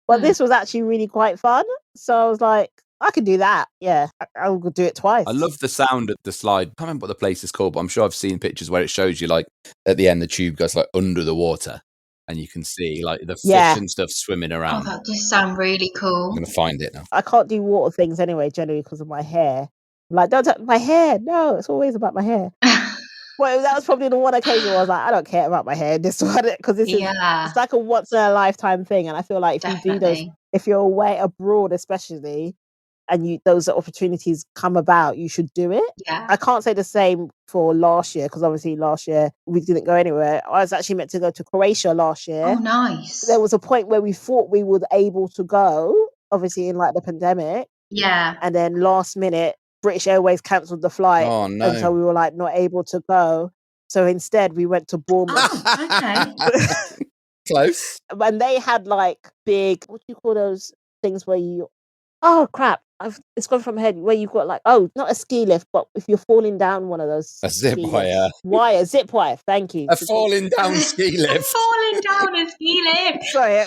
But this was actually really quite fun. So I was like, I can do that. Yeah, I'll do it twice. I love the sound of the slide. I can't remember what the place is called, but I'm sure I've seen pictures where it shows you like at the end the tube goes like under the water and you can see like the fish and stuff swimming around. Oh, that does sound really cool. I'm going to find it now. I can't do water things anyway, generally because of my hair. I'm like, don't touch my hair. No, it's always about my hair. Well, that was probably the one occasion where I was like, I don't care about my hair. This one, because it's like a once in a lifetime thing. And I feel like if you do those, if you're away abroad, especially, and those opportunities come about, you should do it. Yeah. I can't say the same for last year, because obviously last year we didn't go anywhere. I was actually meant to go to Croatia last year. Oh, nice. There was a point where we thought we were able to go, obviously in like the pandemic. Yeah. And then last minute, British Airways cancelled the flight. Oh, no. And so we were like not able to go. So instead we went to Bournemouth. Oh, okay. Close. And they had like big, what do you call those things where you, oh crap, it's gone from my head, where you've got like, oh, not a ski lift, but if you're falling down one of those. A zip wire. Zip wire, thank you. A falling down ski lift. Falling down a ski lift. Sorry,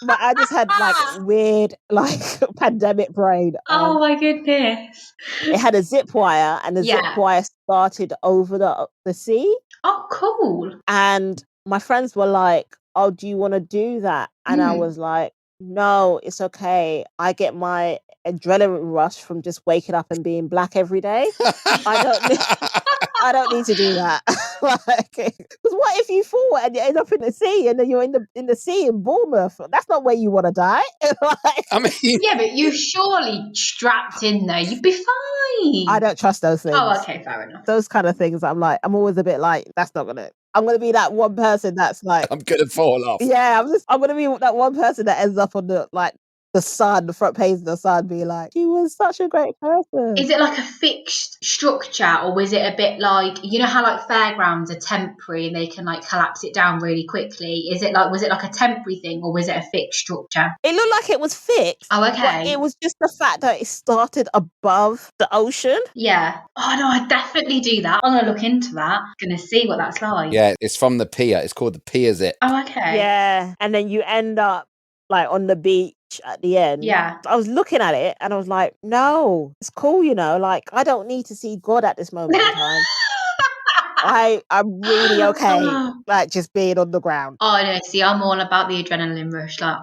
I just had like weird like pandemic brain. Oh my goodness. It had a zip wire, and the zip wire started over the sea. Oh, cool. And my friends were like, oh, do you want to do that? And I was like, no, it's okay. I get my adrenaline rush from just waking up and being black every day. I don't need to do that. Because what if you fall and you end up in the sea, and then you're in the sea in Bournemouth? That's not where you want to die. I mean, yeah, but you're surely strapped in there. You'd be fine. I don't trust those things. Oh, okay, fair enough. Those kind of things, I'm always a bit like, that's not gonna. I'm gonna be that one person that's like, I'm gonna fall off. Yeah, I'm gonna be that one person that ends up on the the front page of the Sun, be like, she was such a great person. Is it like a fixed structure, or was it a bit like, you know how like fairgrounds are temporary and they can like collapse it down really quickly? Was it like a temporary thing, or was it a fixed structure? It looked like it was fixed. Oh, okay. But it was just the fact that it started above the ocean. Yeah. Oh no, I'd definitely do that. I'm gonna look into that. Gonna see what that's like. Yeah, it's from the pier. It's called the Pier Zip. Oh, okay. Yeah. And then you end up like on the beach at the end. Yeah. I was looking at it and I was like, no, it's cool, you know, like I don't need to see God at this moment in time. I'm really okay, like just being on the ground. Oh no, see, I'm all about the adrenaline rush, like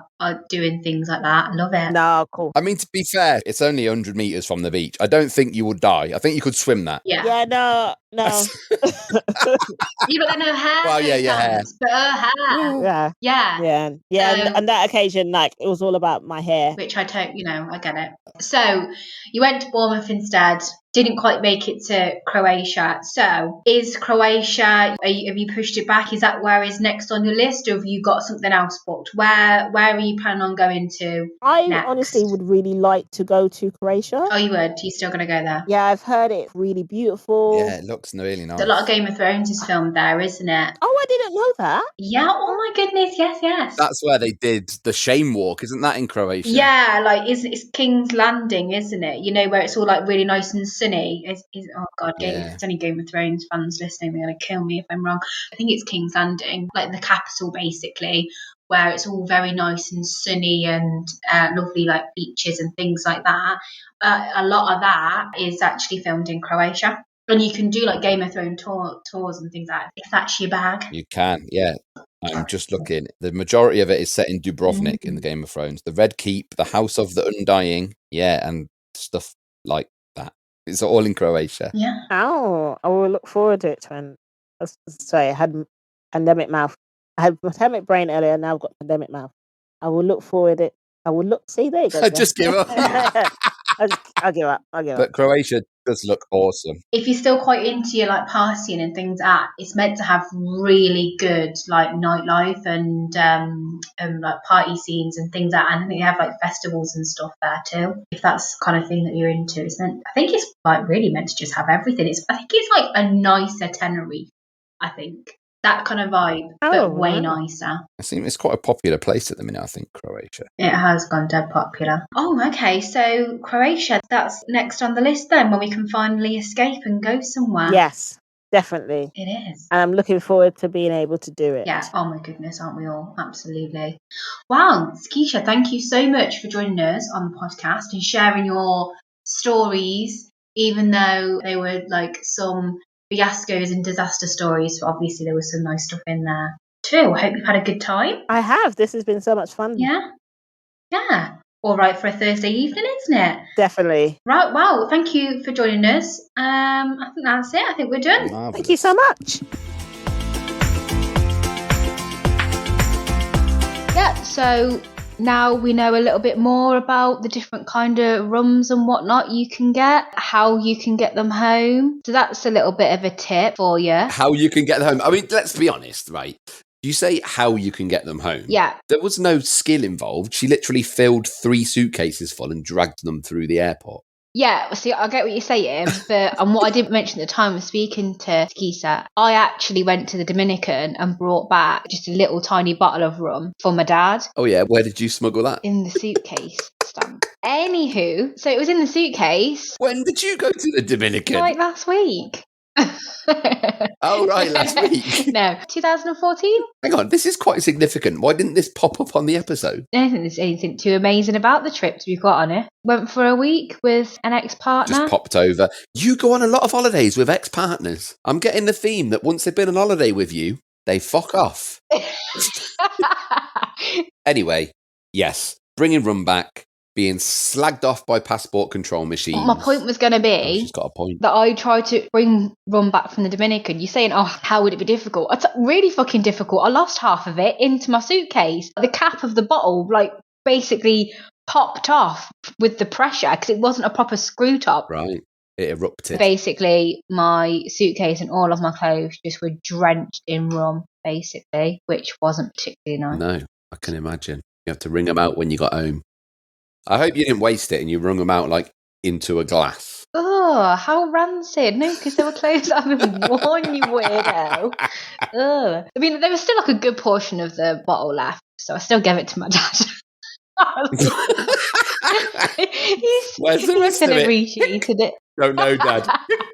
doing things like that. I love it. No, cool. I mean, to be fair, it's only 100 meters from the beach. I don't think you would die. I think you could swim that. Yeah. Yeah, no. You got no hair. Well, yeah, your hair. But her hair. Yeah. And that occasion, like, it was all about my hair. Which I don't, I get it. So you went to Bournemouth instead. Didn't quite make it to Croatia. So is Croatia, have you pushed it back? Is that where is next on your list, or have you got something else booked? Where are you planning on going to next? Honestly would really like to go to Croatia. Oh, you would? You're still going to go there? Yeah, I've heard it's really beautiful. Yeah, it looks really nice. A lot of Game of Thrones is filmed there, isn't it? Oh, I didn't know that. Yeah, oh my goodness, yes. That's where they did the Shame Walk, isn't that in Croatia? Yeah, like it's King's Landing, isn't it? You know, where it's all like really nice and sunny. Oh god, it's only Game of Thrones fans listening. They're gonna kill me if I'm wrong. I think it's King's Landing, like the capital basically, where it's all very nice and sunny and lovely like beaches and things like that. A lot of that is actually filmed in Croatia. And you can do like Game of Thrones tours and things like that, if that's your bag. You can, yeah. I'm just looking. The majority of it is set in Dubrovnik in the Game of Thrones. The Red Keep, the House of the Undying, and stuff like that. It's all in Croatia. Yeah. Oh, I will look forward to it when, sorry, I had pandemic mouth. I had pandemic brain earlier, now I've got pandemic mouth. I will look forward to it. See, there you go. Just give up. I'll give up. But Croatia does look awesome. If you're still quite into your like partying and things like that, it's meant to have really good like nightlife and like party scenes and things like that. And I think they have like festivals and stuff there too. If that's the kind of thing that you're into, I think it's like really meant to just have everything. I think it's like a nicer Tenerife. I think that kind of vibe, but way nicer. It's quite a popular place at the minute, I think, Croatia. It has gone dead popular. Oh, okay. So Croatia, that's next on the list then, when we can finally escape and go somewhere. Yes, definitely. It is. And I'm looking forward to being able to do it. Yeah. Oh my goodness, aren't we all? Absolutely. Wow, Sikisa, thank you so much for joining us on the podcast and sharing your stories, even though they were like some fiascos and disaster stories. Obviously, there was some nice stuff in there too. I hope you've had a good time. I have. This has been so much fun. Yeah. All right for a Thursday evening, isn't it? Definitely. Right. Well, thank you for joining us. I think that's it. I think we're done. Marvelous. Thank you so much. Yeah. So now we know a little bit more about the different kind of rums and whatnot you can get, how you can get them home. So that's a little bit of a tip for you. How you can get them home. I mean, let's be honest, right? You say how you can get them home. Yeah. There was no skill involved. She literally filled 3 suitcases full and dragged them through the airport. Yeah, see, I get what you're saying, but and what I didn't mention at the time was speaking to Sikisa, I actually went to the Dominican and brought back just a little tiny bottle of rum for my dad. Oh yeah, where did you smuggle that? In the suitcase stamp. Anywho, so it was in the suitcase. When did you go to the Dominican? Like last week. Oh, right, last week. No, 2014. Hang on, this is quite significant. Why didn't this pop up on the episode? I don't think there's anything too amazing about the trip, to be quite honest. Went for a week with an ex-partner. Just popped over. You go on a lot of holidays with ex-partners. I'm getting the theme that once they've been on holiday with you, they fuck off. Anyway, yes, bringing rum back. Being slagged off by passport control machines. My point was going to be she's got a point. That I tried to bring rum back from the Dominican. You're saying, oh, how would it be difficult? It's really fucking difficult. I lost half of it into my suitcase. The cap of the bottle, like, basically popped off with the pressure because it wasn't a proper screw top. Right. It erupted. Basically, my suitcase and all of my clothes just were drenched in rum, basically, which wasn't particularly nice. No, I can imagine. You have to wring them out when you got home. I hope you didn't waste it and you wrung them out like into a glass. Oh, how rancid. No, because they were closed up in one, you weirdo. Ugh. I mean, there was still like a good portion of the bottle left, so I still gave it to my dad. Where's the rest He of it? appreciated it. Don't know, Dad.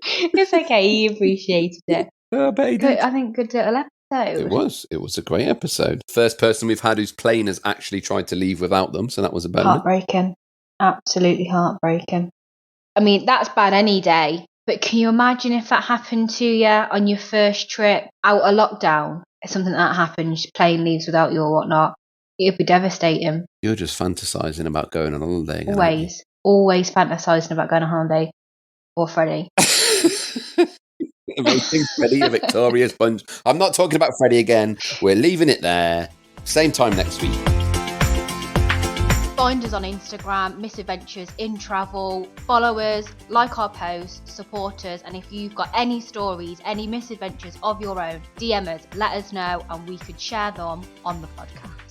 It's okay, he appreciated it. I bet he did. I think good little episode. It was a great episode. First person we've had whose plane has actually tried to leave without them, so that was a bonus. Heartbreaking. Absolutely heartbreaking. I mean, that's bad any day, but can you imagine if that happened to you on your first trip out of lockdown? If something like that happens, plane leaves without you or whatnot, it would be devastating. You're just fantasising about going on holiday again, always fantasising about going on holiday. Or Freddie. Amazing Freddie, a Victoria sponge. I'm not talking about Freddie again. We're leaving it there. Same time next week. Find us on Instagram, Misadventures in Travel. Follow us, like our posts, support us, and if you've got any stories, any misadventures of your own, DM us, let us know, and we could share them on the podcast.